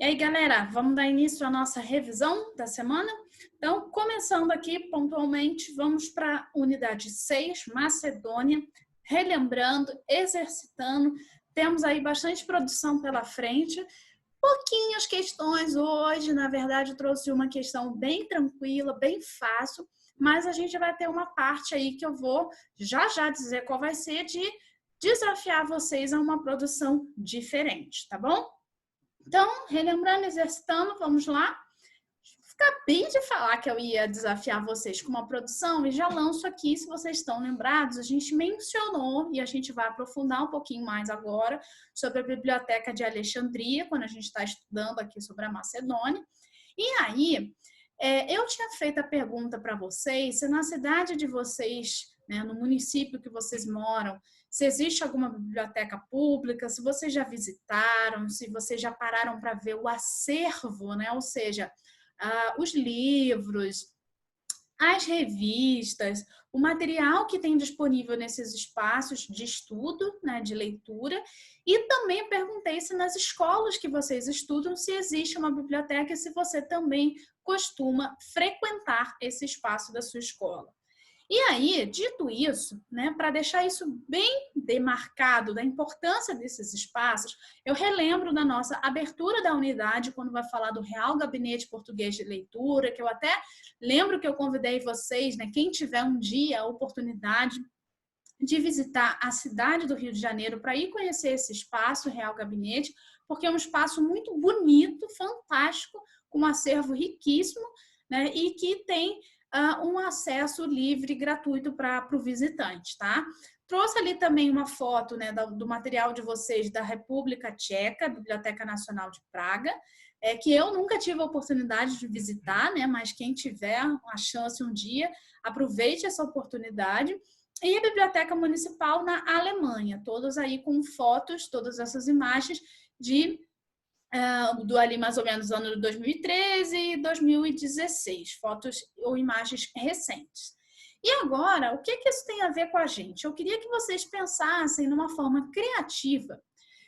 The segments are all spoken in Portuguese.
E aí, galera, vamos dar início à nossa revisão da semana? Então, começando aqui pontualmente, vamos para a unidade 6, Macedônia, relembrando, exercitando. Temos aí bastante produção pela frente. Pouquinhas questões hoje, na verdade, eu trouxe uma questão bem tranquila, bem fácil, mas a gente vai ter uma parte aí que eu vou já dizer qual vai ser, de desafiar vocês a uma produção diferente, tá bom? Então, relembrando, exercitando, vamos lá. Acabei de falar que eu ia desafiar vocês com uma produção e já lanço aqui, se vocês estão lembrados, a gente mencionou e a gente vai aprofundar um pouquinho mais agora sobre a Biblioteca de Alexandria, quando a gente está estudando aqui sobre a Macedônia. E aí, eu tinha feito a pergunta para vocês, se na cidade de vocês, né, no município que vocês moram, se existe alguma biblioteca pública, se vocês já visitaram, se vocês já pararam para ver o acervo, né? Ou seja, os livros, as revistas, o material que tem disponível nesses espaços de estudo, né, de leitura, e também perguntei se nas escolas que vocês estudam, se existe uma biblioteca e se você também costuma frequentar esse espaço da sua escola. E aí, dito isso, né, para deixar isso bem demarcado da importância desses espaços, eu relembro da nossa abertura da unidade, quando vai falar do Real Gabinete Português de Leitura, que eu até lembro que eu convidei vocês, né, quem tiver um dia a oportunidade de visitar a cidade do Rio de Janeiro para ir conhecer esse espaço, Real Gabinete, porque é um espaço muito bonito, fantástico, com um acervo riquíssimo, né, e que tem um acesso livre, gratuito para o visitante, tá? Trouxe ali também uma foto, né, do material de vocês da República Tcheca, Biblioteca Nacional de Praga, que eu nunca tive a oportunidade de visitar, né, mas quem tiver a chance um dia, aproveite essa oportunidade. E a Biblioteca Municipal na Alemanha, todas aí com fotos, todas essas imagens do ali mais ou menos ano de 2013 e 2016, fotos ou imagens recentes. E agora, o que isso tem a ver com a gente? Eu queria que vocês pensassem numa forma criativa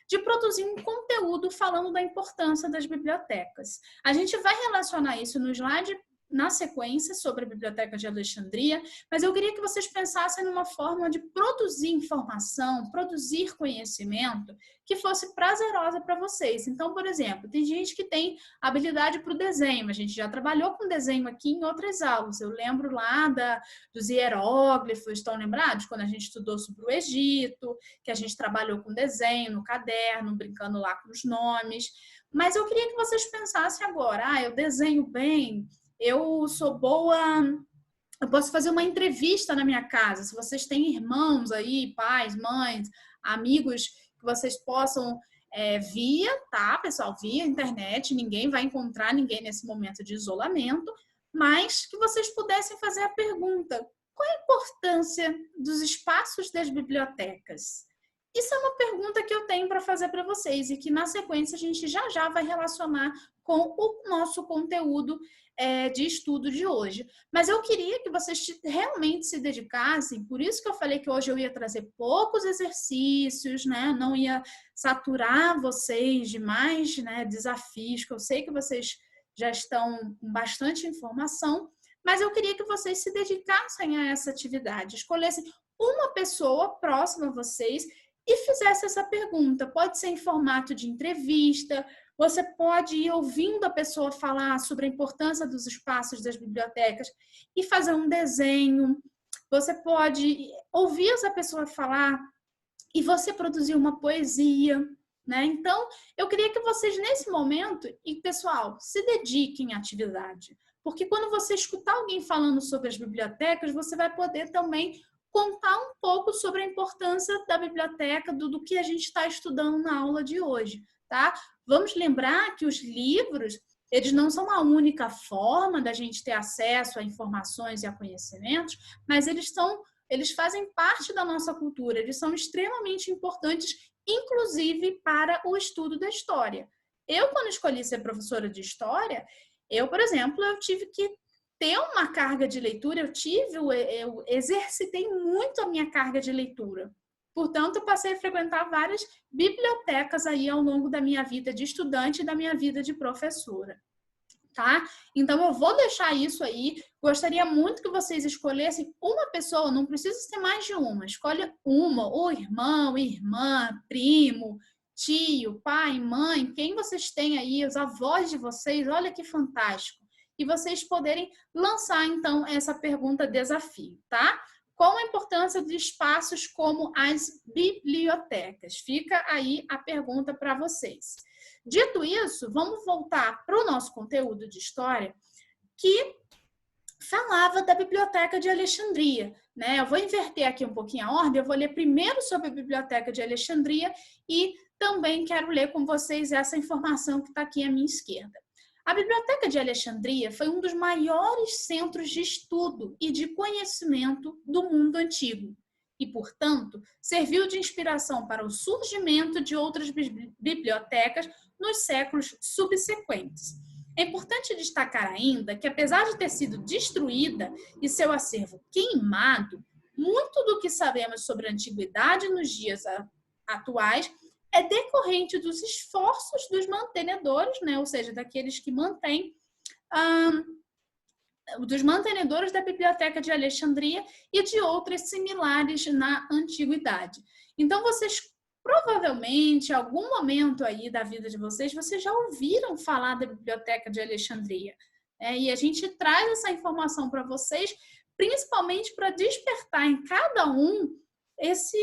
de produzir um conteúdo falando da importância das bibliotecas. A gente vai relacionar isso no slide na sequência sobre a Biblioteca de Alexandria, mas eu queria que vocês pensassem numa forma de produzir informação, produzir conhecimento que fosse prazerosa para vocês. Então, por exemplo, tem gente que tem habilidade para o desenho, a gente já trabalhou com desenho aqui em outras aulas. Eu lembro lá dos hieróglifos, estão lembrados? Quando a gente estudou sobre o Egito, que a gente trabalhou com desenho no caderno, brincando lá com os nomes. Mas eu queria que vocês pensassem agora, eu desenho bem, eu sou boa, eu posso fazer uma entrevista na minha casa. Se vocês têm irmãos aí, pais, mães, amigos, que vocês possam via, tá, pessoal? Via internet, ninguém vai encontrar ninguém nesse momento de isolamento, mas que vocês pudessem fazer a pergunta: qual a importância dos espaços das bibliotecas? Isso é uma pergunta que eu tenho para fazer para vocês e que, na sequência, a gente já vai relacionar com o nosso conteúdo de estudo de hoje. Mas eu queria que vocês realmente se dedicassem, por isso que eu falei que hoje eu ia trazer poucos exercícios, né? Não ia saturar vocês de mais, né, desafios, que eu sei que vocês já estão com bastante informação, mas eu queria que vocês se dedicassem a essa atividade, escolhessem uma pessoa próxima a vocês e fizesse essa pergunta. Pode ser em formato de entrevista, você pode ir ouvindo a pessoa falar sobre a importância dos espaços das bibliotecas e fazer um desenho. Você pode ouvir essa pessoa falar e você produzir uma poesia, né? Então, eu queria que vocês, nesse momento, e pessoal, se dediquem à atividade. Porque quando você escutar alguém falando sobre as bibliotecas, você vai poder também contar um pouco sobre a importância da biblioteca, do que a gente está estudando na aula de hoje, tá? Vamos lembrar que os livros, eles não são a única forma da gente ter acesso a informações e a conhecimentos, mas eles fazem parte da nossa cultura, eles são extremamente importantes, inclusive para o estudo da história. Eu, quando escolhi ser professora de história, por exemplo, eu tive que ter uma carga de leitura, eu exercitei muito a minha carga de leitura. Portanto, eu passei a frequentar várias bibliotecas aí ao longo da minha vida de estudante e da minha vida de professora. Tá? Então, eu vou deixar isso aí. Gostaria muito que vocês escolhessem uma pessoa, não precisa ser mais de uma. Escolha uma, ou irmão, irmã, primo, tio, pai, mãe, quem vocês têm aí, os avós de vocês, olha que fantástico. E vocês poderem lançar, então, essa pergunta desafio, tá? Qual a importância de espaços como as bibliotecas? Fica aí a pergunta para vocês. Dito isso, vamos voltar para o nosso conteúdo de história, que falava da Biblioteca de Alexandria, né? Eu vou inverter aqui um pouquinho a ordem, eu vou ler primeiro sobre a Biblioteca de Alexandria e também quero ler com vocês essa informação que está aqui à minha esquerda. A Biblioteca de Alexandria foi um dos maiores centros de estudo e de conhecimento do mundo antigo e, portanto, serviu de inspiração para o surgimento de outras bibliotecas nos séculos subsequentes. É importante destacar ainda que, apesar de ter sido destruída e seu acervo queimado, muito do que sabemos sobre a antiguidade nos dias atuais é decorrente dos esforços dos mantenedores, né? Ou seja, daqueles que mantêm, dos mantenedores da Biblioteca de Alexandria e de outras similares na antiguidade. Então, vocês provavelmente, em algum momento aí da vida de vocês já ouviram falar da Biblioteca de Alexandria. E a gente traz essa informação para vocês, principalmente para despertar em cada um esse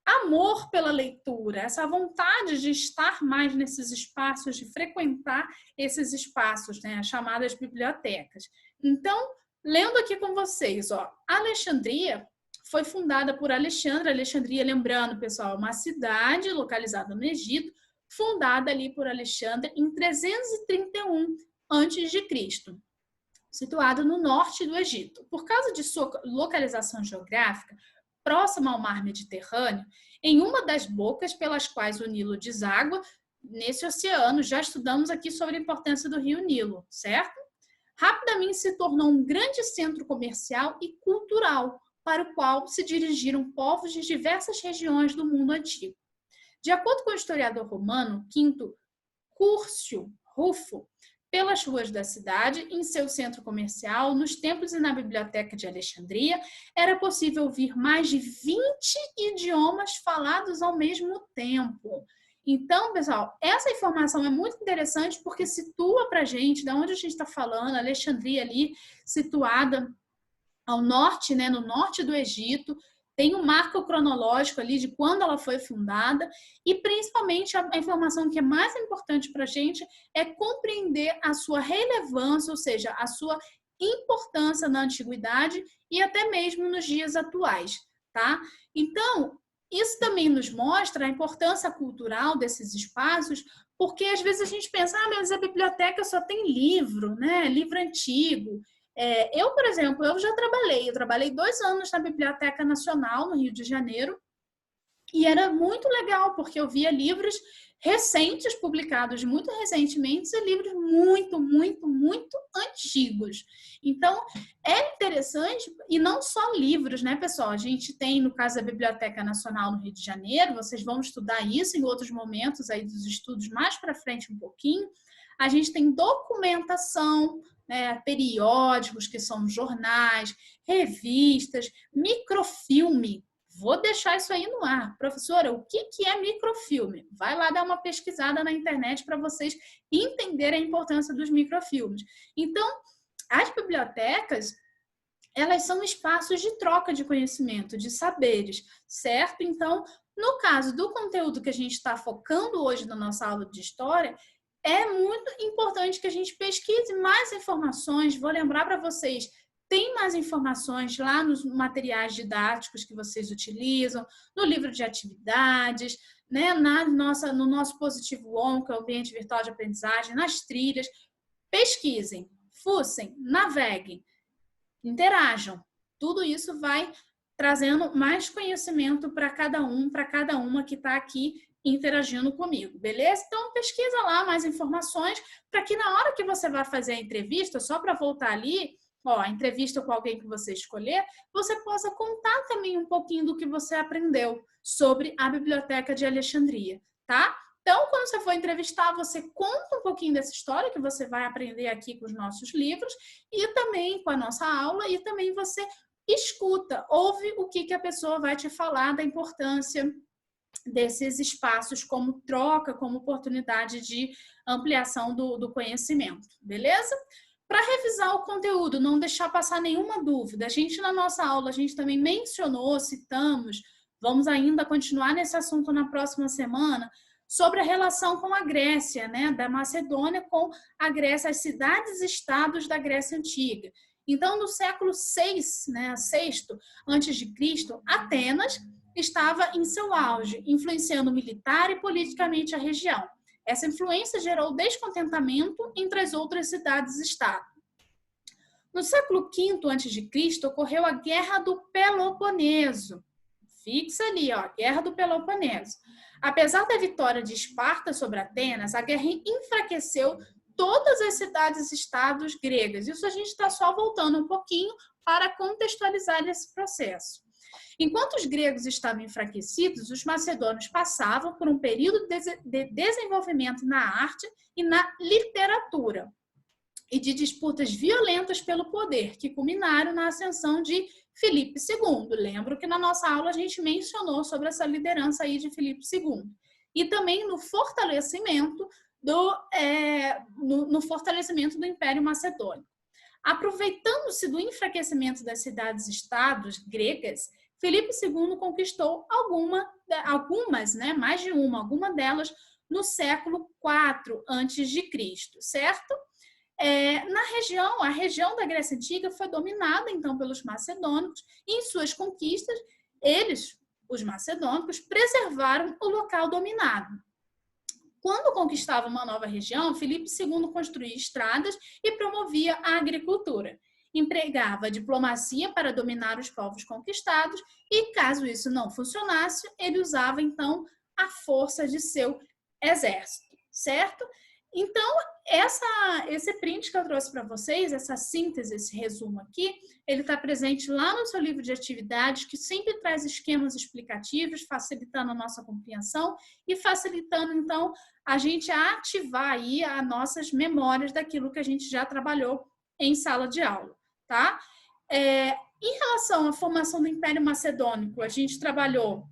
amor pela leitura, essa vontade de estar mais nesses espaços, de frequentar esses espaços, né, as chamadas bibliotecas. Então, lendo aqui com vocês, ó, Alexandria foi fundada por Alexandre. Alexandria, lembrando, pessoal, uma cidade localizada no Egito, fundada ali por Alexandre em 331 a.C., situada no norte do Egito. Por causa de sua localização geográfica, próxima ao mar Mediterrâneo, em uma das bocas pelas quais o Nilo deságua nesse oceano. Já estudamos aqui sobre a importância do rio Nilo, certo? Rapidamente se tornou um grande centro comercial e cultural, para o qual se dirigiram povos de diversas regiões do mundo antigo. De acordo com o historiador romano Quinto Curcio Rufo, pelas ruas da cidade, em seu centro comercial, nos templos e na biblioteca de Alexandria, era possível ouvir mais de 20 idiomas falados ao mesmo tempo. Então, pessoal, essa informação é muito interessante porque situa para a gente de onde a gente está falando, Alexandria ali situada ao norte, né, no norte do Egito, tem um marco cronológico ali de quando ela foi fundada e, principalmente, a informação que é mais importante para a gente é compreender a sua relevância, ou seja, a sua importância na antiguidade e até mesmo nos dias atuais, tá? Então, isso também nos mostra a importância cultural desses espaços, porque às vezes a gente pensa, mas a biblioteca só tem livro, né? Livro antigo. Eu, por exemplo, eu trabalhei 2 anos na Biblioteca Nacional, no Rio de Janeiro, e era muito legal, porque eu via livros recentes, publicados muito recentemente, e livros muito, muito, muito antigos. Então, é interessante, e não só livros, né, pessoal? A gente tem, no caso da Biblioteca Nacional no Rio de Janeiro, vocês vão estudar isso em outros momentos aí dos estudos mais para frente um pouquinho. A gente tem documentação, periódicos, que são jornais, revistas, microfilme. Vou deixar isso aí no ar. Professora, o que é microfilme? Vai lá dar uma pesquisada na internet para vocês entenderem a importância dos microfilmes. Então, as bibliotecas, elas são espaços de troca de conhecimento, de saberes, certo? Então, no caso do conteúdo que a gente está focando hoje na nossa aula de história, é muito importante que a gente pesquise mais informações. Vou lembrar para vocês, tem mais informações lá nos materiais didáticos que vocês utilizam, no livro de atividades, né? No nosso Positivo On, que é o ambiente virtual de aprendizagem, nas trilhas. Pesquisem, fuçem, naveguem, interajam. Tudo isso vai trazendo mais conhecimento para cada uma que está aqui interagindo comigo, beleza? Então, pesquisa lá mais informações para que na hora que você vai fazer a entrevista, só para voltar ali, a entrevista com alguém que você escolher, você possa contar também um pouquinho do que você aprendeu sobre a Biblioteca de Alexandria, tá? Então, quando você for entrevistar, você conta um pouquinho dessa história que você vai aprender aqui com os nossos livros e também com a nossa aula, e também você escuta, ouve o que a pessoa vai te falar da importância desses espaços como troca, como oportunidade de ampliação do conhecimento, beleza? Para revisar o conteúdo, não deixar passar nenhuma dúvida, a gente na nossa aula, a gente também mencionou, citamos, vamos ainda continuar nesse assunto na próxima semana, sobre a relação com a Grécia, né, da Macedônia com a Grécia, as cidades-estados da Grécia Antiga. Então, no século VI, né, VI antes de Cristo, Atenas estava em seu auge, influenciando militar e politicamente a região. Essa influência gerou descontentamento entre as outras cidades-estado. No século V a.C., ocorreu a Guerra do Peloponeso. Fixa ali, Guerra do Peloponeso. Apesar da vitória de Esparta sobre Atenas, a guerra enfraqueceu todas as cidades-estados gregas. Isso a gente está só voltando um pouquinho para contextualizar esse processo. Enquanto os gregos estavam enfraquecidos, os macedônios passavam por um período de desenvolvimento na arte e na literatura e de disputas violentas pelo poder, que culminaram na ascensão de Filipe II. Lembro que na nossa aula a gente mencionou sobre essa liderança aí de Filipe II. E também no fortalecimento no fortalecimento do Império Macedônico. Aproveitando-se do enfraquecimento das cidades-estados gregas, Filipe II conquistou algumas, né, mais de alguma delas no século IV a.C., certo? A região da Grécia Antiga foi dominada, então, pelos macedônicos, e em suas conquistas, eles, os macedônicos, preservaram o local dominado. Quando conquistava uma nova região, Filipe II construía estradas e promovia a agricultura. Empregava a diplomacia para dominar os povos conquistados e, caso isso não funcionasse, ele usava, então, a força de seu exército, certo? Então, esse print que eu trouxe para vocês, essa síntese, esse resumo aqui, ele está presente lá no seu livro de atividades, que sempre traz esquemas explicativos, facilitando a nossa compreensão e facilitando, então, a gente a ativar aí as nossas memórias daquilo que a gente já trabalhou em sala de aula, tá? Em relação à formação do Império Macedônico, a gente trabalhou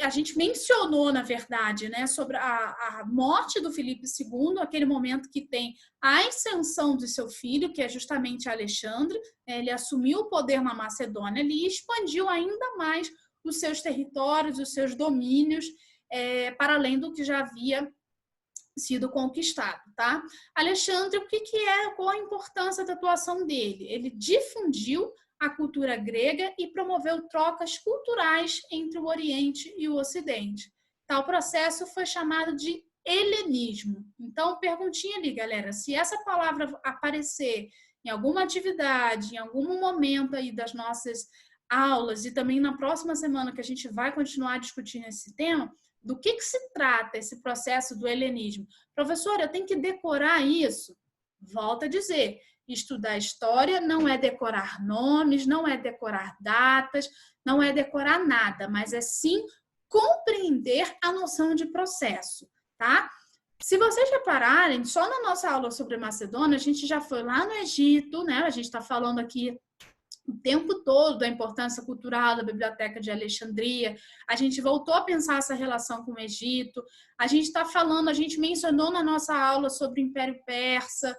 a gente mencionou, na verdade, né, sobre a morte do Filipe II, aquele momento que tem a ascensão de seu filho, que é justamente Alexandre, ele assumiu o poder na Macedônia ali e expandiu ainda mais os seus territórios, os seus domínios, para além do que já havia sido conquistado, tá? Alexandre, qual a importância da atuação dele? Ele difundiu a cultura grega e promoveu trocas culturais entre o Oriente e o Ocidente. Tal processo foi chamado de helenismo. Então, perguntinha ali, galera, se essa palavra aparecer em alguma atividade, em algum momento aí das nossas aulas e também na próxima semana que a gente vai continuar discutindo esse tema, do que se trata esse processo do helenismo? Professora, eu tenho que decorar isso? Volto a dizer, estudar história não é decorar nomes, não é decorar datas, não é decorar nada, mas é sim compreender a noção de processo, tá? Se vocês repararem, só na nossa aula sobre Macedônia, a gente já foi lá no Egito, né? A gente está falando aqui o tempo todo da importância cultural da Biblioteca de Alexandria, a gente voltou a pensar essa relação com o Egito, a gente mencionou na nossa aula sobre o Império Persa,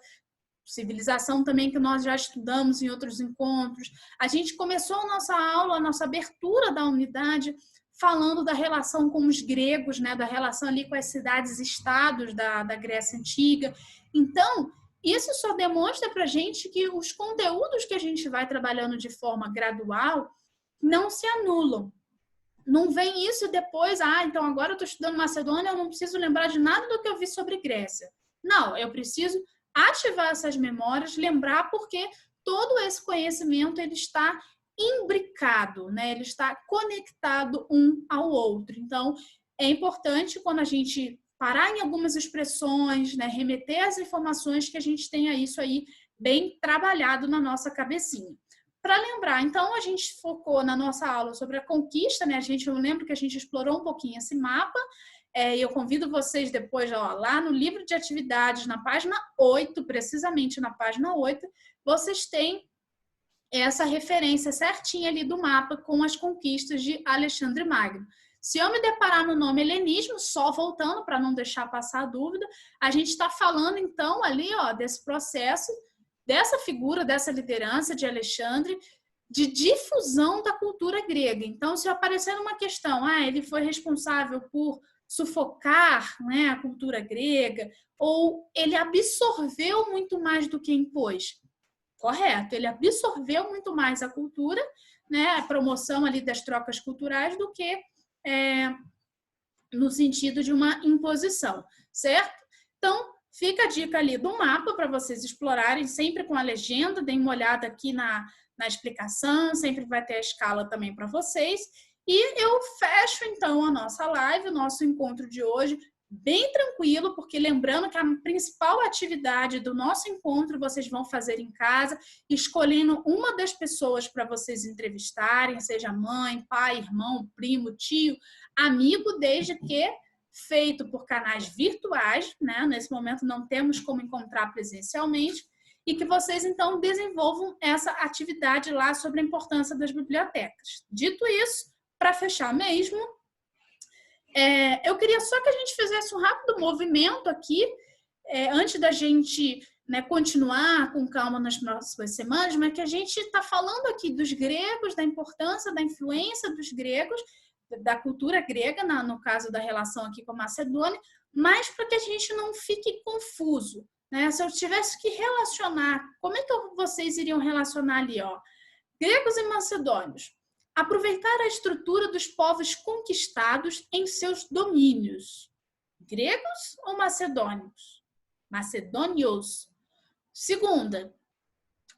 civilização também que nós já estudamos em outros encontros. A gente começou a nossa aula, a nossa abertura da unidade, falando da relação com os gregos, né, da relação ali com as cidades-estados da Grécia Antiga. Então, isso só demonstra para a gente que os conteúdos que a gente vai trabalhando de forma gradual não se anulam. Não vem isso depois, então agora eu estou estudando Macedônia, eu não preciso lembrar de nada do que eu vi sobre Grécia. Não, eu preciso ativar essas memórias, lembrar porque todo esse conhecimento ele está imbricado, né? Ele está conectado um ao outro. Então, é importante quando a gente parar em algumas expressões, né? Remeter às informações que a gente tenha isso aí bem trabalhado na nossa cabecinha. Para lembrar, então, a gente focou na nossa aula sobre a conquista, né? Eu lembro que a gente explorou um pouquinho esse mapa. Eu convido vocês depois, ó, lá no livro de atividades, na página 8, precisamente na página 8, vocês têm essa referência certinha ali do mapa com as conquistas de Alexandre Magno. Se eu me deparar no nome helenismo, só voltando para não deixar passar a dúvida, a gente está falando então ali, ó, desse processo, dessa figura, dessa liderança de Alexandre, de difusão da cultura grega. Então, se aparecer uma questão, ele foi responsável por sufocar, né, a cultura grega, ou ele absorveu muito mais do que impôs. Correto, ele absorveu muito mais a cultura, né, a promoção ali das trocas culturais do que no sentido de uma imposição, certo? Então, fica a dica ali do mapa para vocês explorarem, sempre com a legenda, deem uma olhada aqui na explicação, sempre vai ter a escala também para vocês. E eu fecho, então, a nossa live, o nosso encontro de hoje, bem tranquilo, porque lembrando que a principal atividade do nosso encontro vocês vão fazer em casa, escolhendo uma das pessoas para vocês entrevistarem, seja mãe, pai, irmão, primo, tio, amigo, desde que feito por canais virtuais, né? Nesse momento não temos como encontrar presencialmente, e que vocês, então, desenvolvam essa atividade lá sobre a importância das bibliotecas. Dito isso, para fechar mesmo, eu queria só que a gente fizesse um rápido movimento aqui, antes da gente, né, continuar com calma nas próximas semanas, mas que a gente está falando aqui dos gregos, da importância, da influência dos gregos, da cultura grega, no caso da relação aqui com a Macedônia, mas para que a gente não fique confuso. Né? Se eu tivesse que relacionar, como é que vocês iriam relacionar ali? Ó? Gregos e macedônios. Aproveitar a estrutura dos povos conquistados em seus domínios. Gregos ou macedônios? Macedônios. Segunda,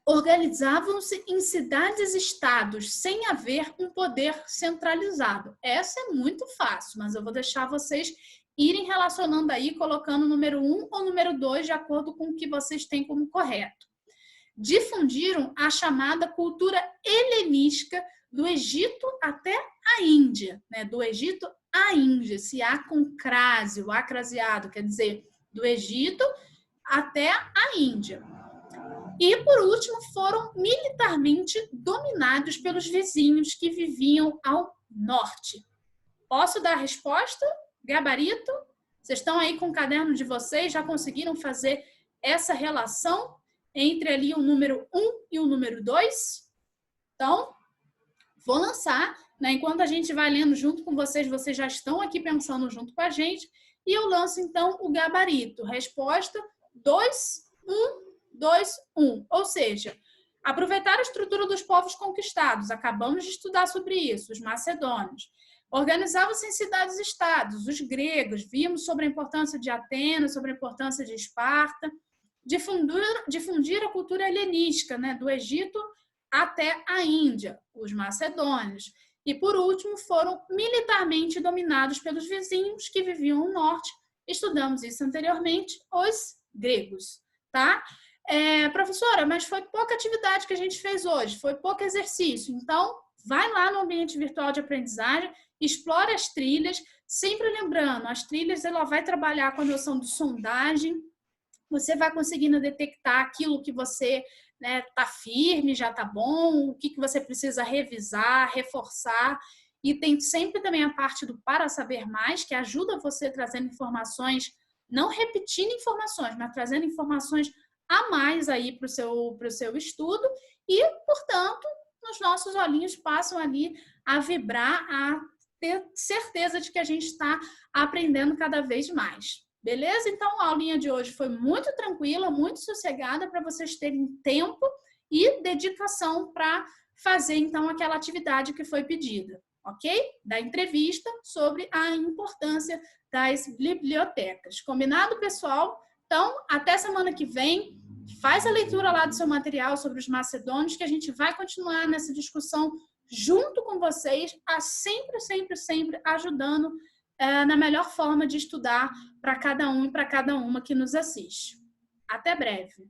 organizavam-se em cidades-estados sem haver um poder centralizado. Essa é muito fácil, mas eu vou deixar vocês irem relacionando aí, colocando o número 1 ou número 2, de acordo com o que vocês têm como correto. Difundiram a chamada cultura helenística do Egito até a Índia, né? Do Egito à Índia, esse A com crase, o acraseado, quer dizer, do Egito até a Índia. E, por último, foram militarmente dominados pelos vizinhos que viviam ao norte. Posso dar a resposta? Gabarito? Vocês estão aí com o caderno de vocês? Já conseguiram fazer essa relação entre ali o número 1 e o número 2? Então, vou lançar, né? Enquanto a gente vai lendo junto com vocês, vocês já estão aqui pensando junto com a gente, e eu lanço, então, o gabarito. Resposta 2, 1, 2, 1. Ou seja, aproveitar a estrutura dos povos conquistados. Acabamos de estudar sobre isso, os macedônios. Organizavam-se em cidades-estados, os gregos. Vimos sobre a importância de Atenas, sobre a importância de Esparta. Difundir a cultura helenística, né? Do Egito até a Índia, os macedônios. E, por último, foram militarmente dominados pelos vizinhos que viviam no norte. Estudamos isso anteriormente, os gregos, tá? Professora, mas foi pouca atividade que a gente fez hoje, foi pouco exercício. Então, vai lá no ambiente virtual de aprendizagem, explora as trilhas, sempre lembrando, as trilhas ela vai trabalhar com a noção de sondagem, você vai conseguindo detectar aquilo que você tá firme, já tá bom, o que você precisa revisar, reforçar. E tem sempre também a parte do para saber mais, que ajuda você trazendo informações, não repetindo informações, mas trazendo informações a mais aí para o seu estudo. E, portanto, os nossos olhinhos passam ali a vibrar, a ter certeza de que a gente está aprendendo cada vez mais. Beleza? Então, a aulinha de hoje foi muito tranquila, muito sossegada, para vocês terem tempo e dedicação para fazer, então, aquela atividade que foi pedida, ok? Da entrevista sobre a importância das bibliotecas. Combinado, pessoal? Então, até semana que vem. Faz a leitura lá do seu material sobre os macedônios, que a gente vai continuar nessa discussão junto com vocês, sempre ajudando na melhor forma de estudar para cada um e para cada uma que nos assiste. Até breve!